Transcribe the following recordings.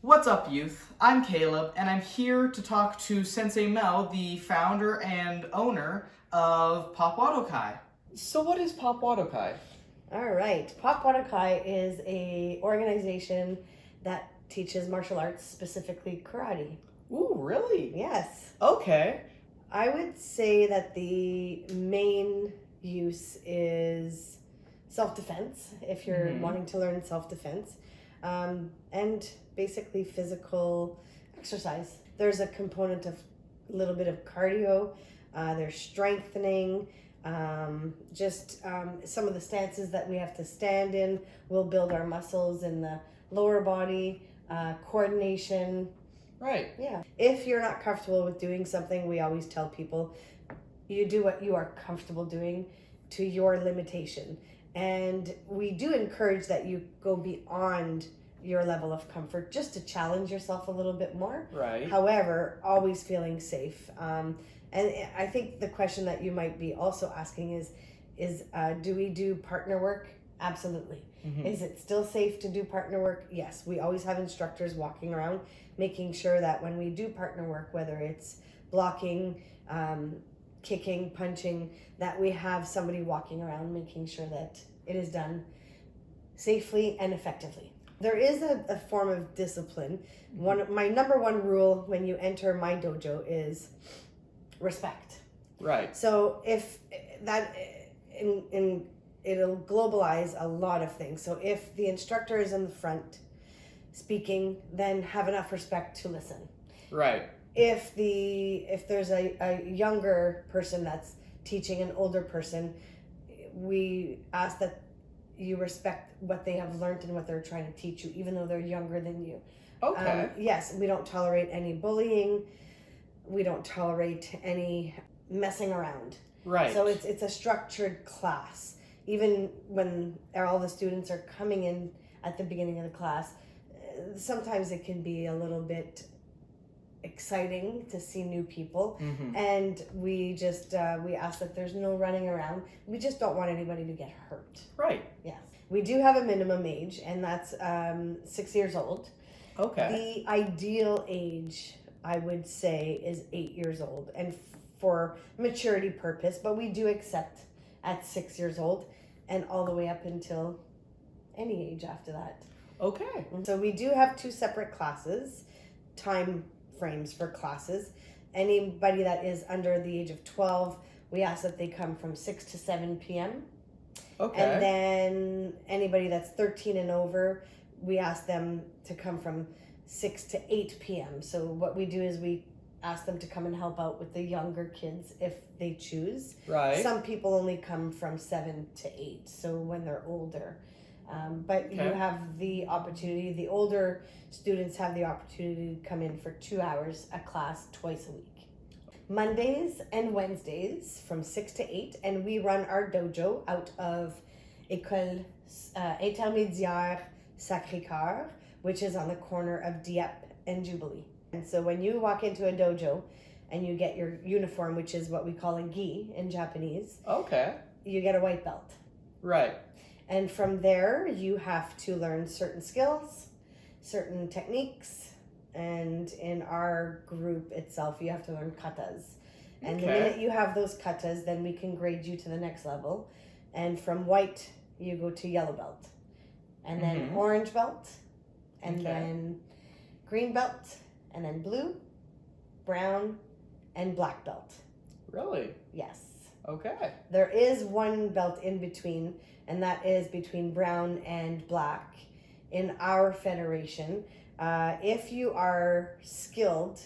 What's up, youth? I'm Caleb, and I'm here to talk to Sensei Mel, the founder and owner of P.O.P. Wado Kai. So what is P.O.P. Wado Kai? All right. P.O.P. Wado Kai is a organization that teaches martial arts, specifically karate. Ooh, really? Yes. Okay. I would say that the main use is self-defense, if you're wanting to learn self-defense, and basically physical exercise. There's a component of a little bit of cardio, there's strengthening, some of the stances that we have to stand in will build our muscles in the lower body, coordination. Right. Yeah. If you're not comfortable with doing something, we always tell people, you do what you are comfortable doing to your limitation. And we do encourage that you go beyond your level of comfort just to challenge yourself a little bit more. Right. However, always feeling safe. And I think the question that you might be also asking is do we do partner work? Absolutely. Is it still safe to do partner work? Yes. We always have instructors walking around, making sure that when we do partner work, whether it's blocking, kicking, punching, that we have somebody walking around making sure that it is done safely and effectively. There is a form of discipline. My number one rule when you enter my dojo is respect. Right. So if that it'll globalize a lot of things. So if the instructor is in the front speaking, then have enough respect to listen. Right. If there's a younger person that's teaching an older person, we ask that you respect what they have learned and what they're trying to teach you, even though they're younger than you. Okay. Yes, we don't tolerate any bullying. We don't tolerate any messing around. Right. So it's a structured class. Even when all the students are coming in at the beginning of the class, sometimes it can be a little bit exciting to see new people, and we just we ask that there's no running around. We just don't want anybody to get hurt. Right. Yes, we do have a minimum age, and that's 6 years old. Okay. The ideal age, I would say, is 8 years old, and for maturity purpose, but we do accept at 6 years old and all the way up until any age after that. Okay. So we do have two separate classes, time frames for classes. Anybody that is under the age of 12, we ask that they come from 6 to 7 p.m. Okay. And then anybody that's 13 and over, we ask them to come from 6 to 8 p.m. So what we do is we ask them to come and help out with the younger kids if they choose. Right. Some people only come from 7 to 8, so when they're older. But you have the opportunity, the older students have the opportunity to come in for 2 hours a class twice a week. Mondays and Wednesdays from 6 to 8, and we run our dojo out of École Intermédiaire Sacré-Cœur, which is on the corner of Dieppe and Jubilee. And so when you walk into a dojo and you get your uniform, which is what we call a gi in Japanese, you get a white belt. Right. And from there, you have to learn certain skills, certain techniques, and in our group itself, you have to learn katas. And the minute you have those katas, then we can grade you to the next level. And from white, you go to yellow belt, and then orange belt, and then green belt, and then blue, brown, and black belt. Really? Yes. Okay. There is one belt in between, and that is between brown and black in our federation. If you are skilled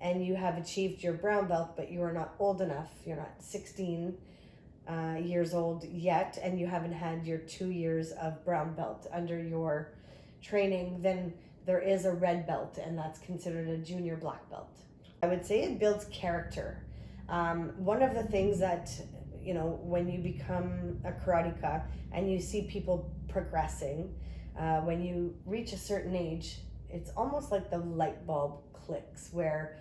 and you have achieved your brown belt, but you are not old enough, you're not 16 years old yet, and you haven't had your 2 years of brown belt under your training, then there is a red belt, and that's considered a junior black belt. I would say it builds character. One of the things that, when you become a karateka and you see people progressing, when you reach a certain age, it's almost like the light bulb clicks, where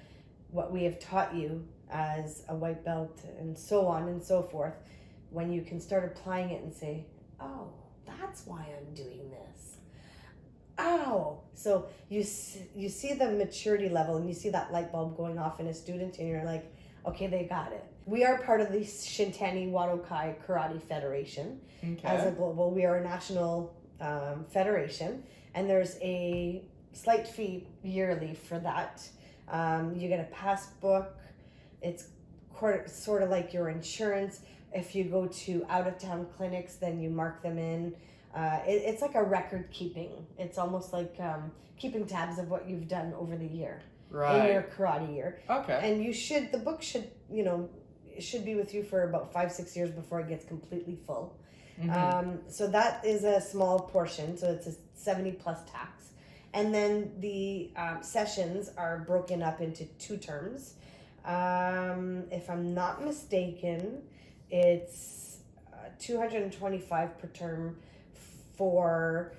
what we have taught you as a white belt and so on and so forth, when you can start applying it and say, oh, that's why I'm doing this. ow. So you see the maturity level, and you see that light bulb going off in a student, and you're like, okay, they got it. We are part of the Shintani Wado Kai Karate Federation. Okay. As a global, we are a national federation, and there's a slight fee yearly for that. You get a pass book. It's sort of like your insurance. If you go to out-of-town clinics, then you mark them in. It's like a record keeping. It's almost like keeping tabs of what you've done over the year. Right. In your karate year. Okay. And the book should, it should be with you for about 5-6 years before it gets completely full. Mm-hmm. So that is a small portion. So it's a 70 plus tax. And then the sessions are broken up into 2 terms. If I'm not mistaken, it's $225 per term for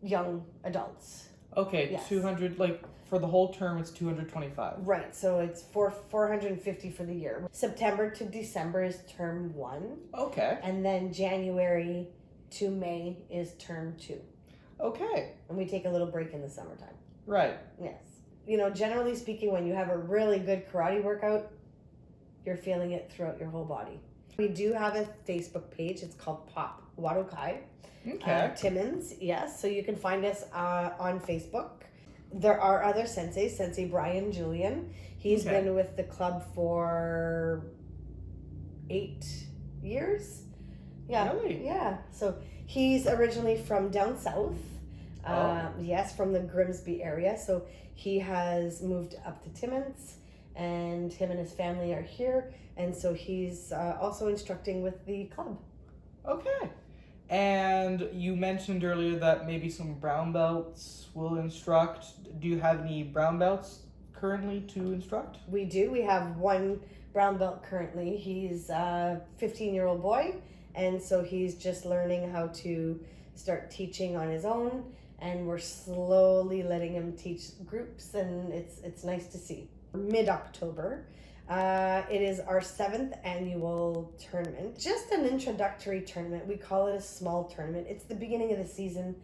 young adults. Okay, Yes. 200, like for the whole term, it's 225. Right, so it's $450 for the year. September to December is term 1. Okay. And then January to May is term 2. Okay. And we take a little break in the summertime. Right. Yes. Generally speaking, when you have a really good karate workout, you're feeling it throughout your whole body. We do have a Facebook page. It's called P.O.P. Wado Kai. Okay. Timmins, yes. So you can find us on Facebook. There are other senseis, Sensei Brian Julian. He's Okay. been with the club for 8 years. Yeah. Really? Yeah. So he's originally from down south. Oh. Yes, from the Grimsby area. So he has moved up to Timmins, and him and his family are here. And so he's also instructing with the club. Okay. And you mentioned earlier that maybe some brown belts will instruct. Do you have any brown belts currently to instruct? We do. We have one brown belt currently. He's a 15-year-old boy, and so he's just learning how to start teaching on his own, and we're slowly letting him teach groups, and it's nice to see. Mid-October. It is our 7th annual tournament. Just an introductory tournament. We call it a small tournament. It's the beginning of the season.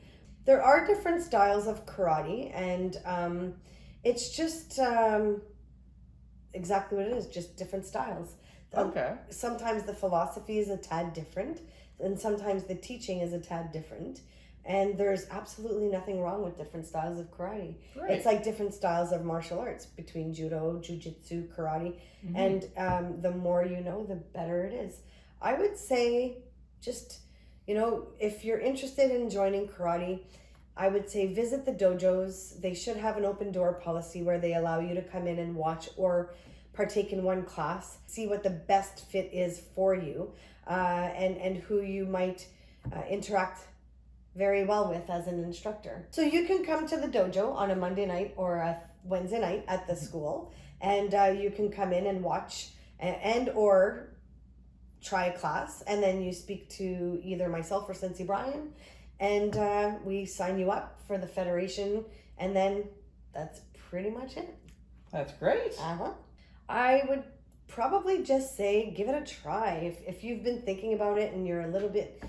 There are different styles of karate, and it's just exactly what it is, just different styles. Okay. Sometimes the philosophy is a tad different, and sometimes the teaching is a tad different. And there's absolutely nothing wrong with different styles of karate. Right. It's like different styles of martial arts between judo, jiu-jitsu, karate. Mm-hmm. And the more you know, the better it is. I would say just, if you're interested in joining karate, I would say visit the dojos. They should have an open door policy where they allow you to come in and watch or partake in one class, see what the best fit is for you, and who you might interact very well with as an instructor. So you can come to the dojo on a Monday night or a Wednesday night at the school, and you can come in and watch and or try a class, and then you speak to either myself or Sensei Brian, and we sign you up for the federation, and then that's pretty much it. That's great. I would probably just say give it a try. If you've been thinking about it and you're a little bit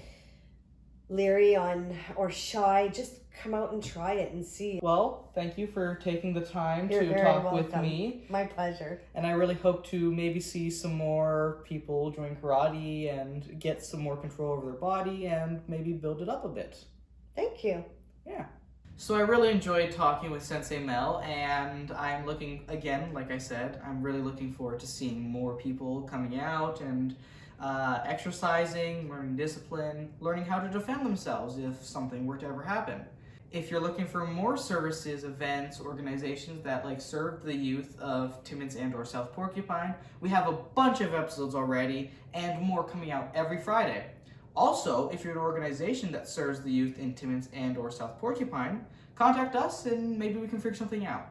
leery on or shy, just come out and try it and see. Well, thank you for taking the time You're to very talk with welcome. me. My pleasure. And I really hope to maybe see some more people join karate and get some more control over their body and maybe build it up a bit. Thank you. Yeah. So I really enjoyed talking with Sensei Mel, and I'm looking, again, like I said, I'm really looking forward to seeing more people coming out and exercising, learning discipline, learning how to defend themselves if something were to ever happen. If you're looking for more services, events, organizations that serve the youth of Timmins and or South Porcupine, we have a bunch of episodes already and more coming out every Friday. Also, if you're an organization that serves the youth in Timmins and or South Porcupine, contact us and maybe we can figure something out.